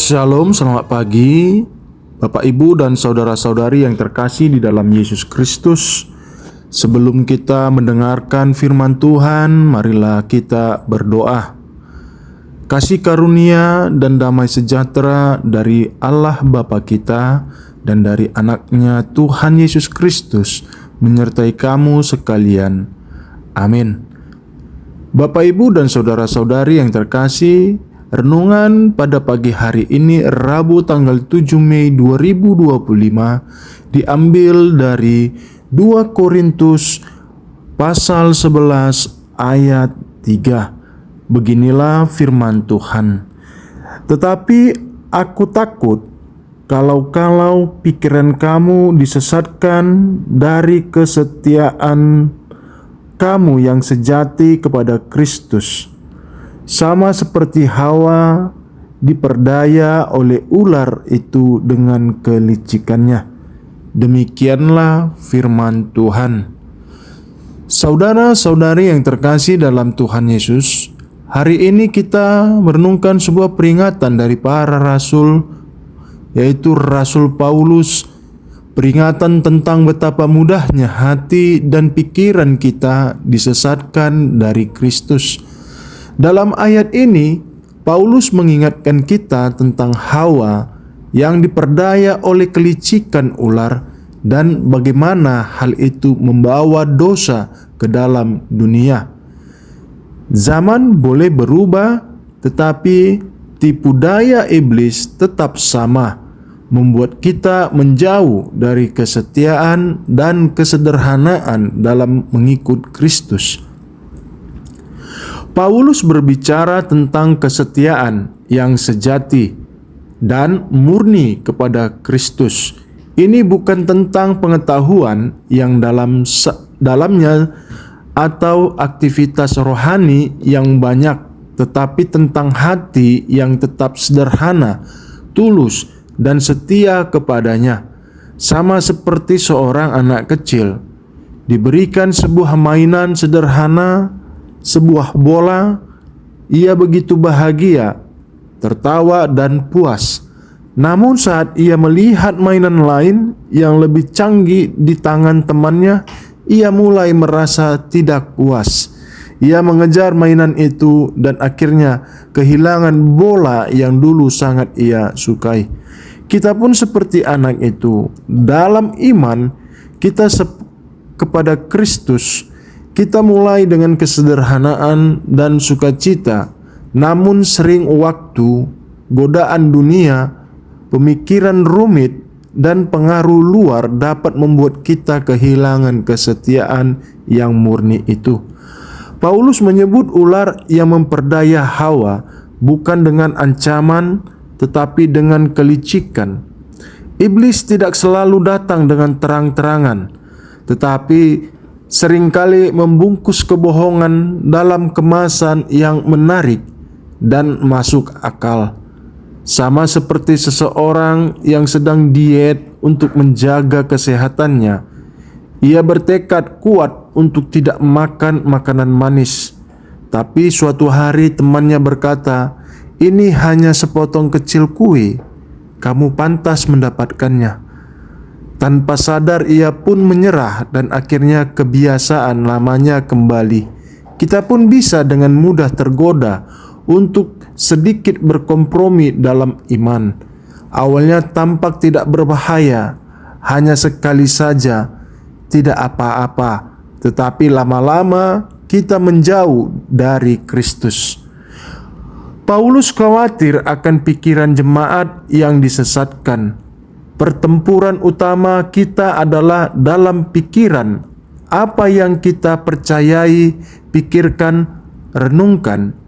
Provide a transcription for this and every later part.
Shalom, selamat pagi Bapak Ibu dan saudara-saudari yang terkasih di dalam Yesus Kristus. Sebelum kita mendengarkan firman Tuhan, marilah kita berdoa. Kasih karunia dan damai sejahtera dari Allah Bapa kita dan dari anaknya Tuhan Yesus Kristus menyertai kamu sekalian. Amin. Bapak Ibu dan saudara-saudari yang terkasih, renungan pada pagi hari ini Rabu tanggal 7 Mei 2025 diambil dari 2 Korintus pasal 11 ayat 3. Beginilah firman Tuhan. Tetapi aku takut kalau pikiran kamu disesatkan dari kesetiaan kamu yang sejati kepada Kristus, sama seperti Hawa diperdaya oleh ular itu dengan kelicikannya. Demikianlah firman Tuhan. Saudara-saudari yang terkasih dalam Tuhan Yesus, hari ini kita merenungkan sebuah peringatan dari para rasul, yaitu Rasul Paulus. Peringatan tentang betapa mudahnya hati dan pikiran kita disesatkan dari Kristus. Dalam ayat ini, Paulus mengingatkan kita tentang Hawa yang diperdaya oleh kelicikan ular dan bagaimana hal itu membawa dosa ke dalam dunia. Zaman boleh berubah, tetapi tipu daya iblis tetap sama, membuat kita menjauh dari kesetiaan dan kesederhanaan dalam mengikut Kristus. Paulus berbicara tentang kesetiaan yang sejati dan murni kepada Kristus. Ini bukan tentang pengetahuan yang dalamnya atau aktivitas rohani yang banyak, tetapi tentang hati yang tetap sederhana, tulus, dan setia kepadanya. Sama seperti seorang anak kecil diberikan sebuah mainan sederhana, sebuah bola, ia begitu bahagia, tertawa dan puas. Namun saat ia melihat mainan lain yang lebih canggih di tangan temannya, ia mulai merasa tidak puas. Ia mengejar mainan itu dan akhirnya kehilangan bola yang dulu sangat ia sukai. Kita pun seperti anak itu. Dalam iman kita kepada Kristus, kita mulai dengan kesederhanaan dan sukacita. Namun sering waktu, godaan dunia, pemikiran rumit, dan pengaruh luar dapat membuat kita kehilangan kesetiaan yang murni itu. Paulus menyebut ular yang memperdaya Hawa bukan dengan ancaman, tetapi dengan kelicikan. Iblis tidak selalu datang dengan terang-terangan, tetapi seringkali membungkus kebohongan dalam kemasan yang menarik dan masuk akal. Sama seperti seseorang yang sedang diet untuk menjaga kesehatannya, ia bertekad kuat untuk tidak makan makanan manis. Tapi suatu hari temannya berkata, "Ini hanya sepotong kecil kue, kamu pantas mendapatkannya." Tanpa sadar ia pun menyerah dan akhirnya kebiasaan lamanya kembali. Kita pun bisa dengan mudah tergoda untuk sedikit berkompromi dalam iman. Awalnya tampak tidak berbahaya, hanya sekali saja, tidak apa-apa. Tetapi lama-lama kita menjauh dari Kristus. Paulus khawatir akan pikiran jemaat yang disesatkan. Pertempuran utama kita adalah dalam pikiran. Apa yang kita percayai, pikirkan, renungkan.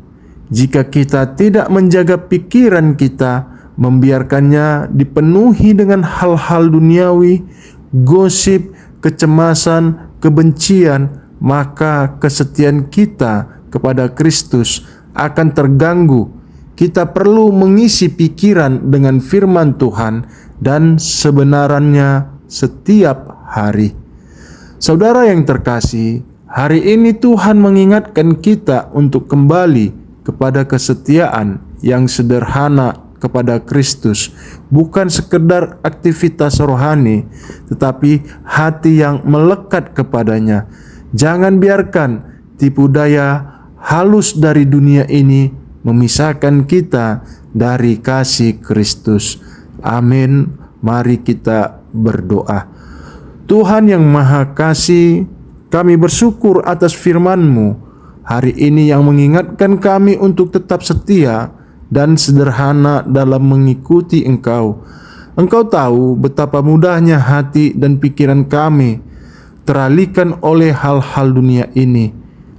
Jika kita tidak menjaga pikiran kita, membiarkannya dipenuhi dengan hal-hal duniawi, gosip, kecemasan, kebencian, maka kesetiaan kita kepada Kristus akan terganggu. Kita perlu mengisi pikiran dengan firman Tuhan dan sebenarnya setiap hari. Saudara yang terkasih, hari ini Tuhan mengingatkan kita untuk kembali kepada kesetiaan yang sederhana kepada Kristus, bukan sekedar aktivitas rohani, tetapi hati yang melekat kepadanya. Jangan biarkan tipu daya halus dari dunia ini memisahkan kita dari kasih Kristus. Amin. Mari kita berdoa. Tuhan yang Maha Kasih, kami bersyukur atas firman-Mu hari ini yang mengingatkan kami untuk tetap setia dan sederhana dalam mengikuti Engkau. Engkau tahu betapa mudahnya hati dan pikiran kami teralihkan oleh hal-hal dunia ini.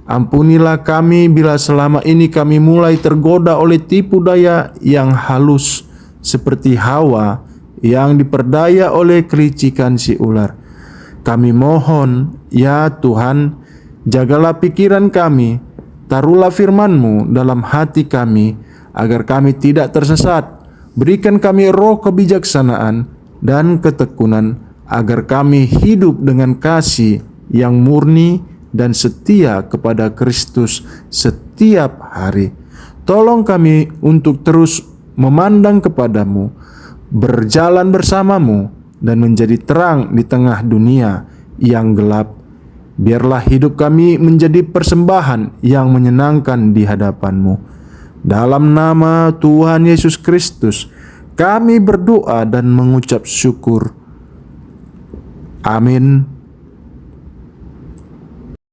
Ampunilah kami bila selama ini kami mulai tergoda oleh tipu daya yang halus seperti Hawa yang diperdaya oleh kelicikan si ular. Kami mohon, ya Tuhan, jagalah pikiran kami, taruhlah firman-Mu dalam hati kami, agar kami tidak tersesat. Berikan kami roh kebijaksanaan dan ketekunan, agar kami hidup dengan kasih yang murni dan setia kepada Kristus setiap hari. Tolong kami untuk terus memandang kepadamu, berjalan bersamamu, dan menjadi terang di tengah dunia yang gelap. Biarlah hidup kami menjadi persembahan yang menyenangkan di hadapan-Mu. Dalam nama Tuhan Yesus Kristus, kami berdoa dan mengucap syukur. Amin.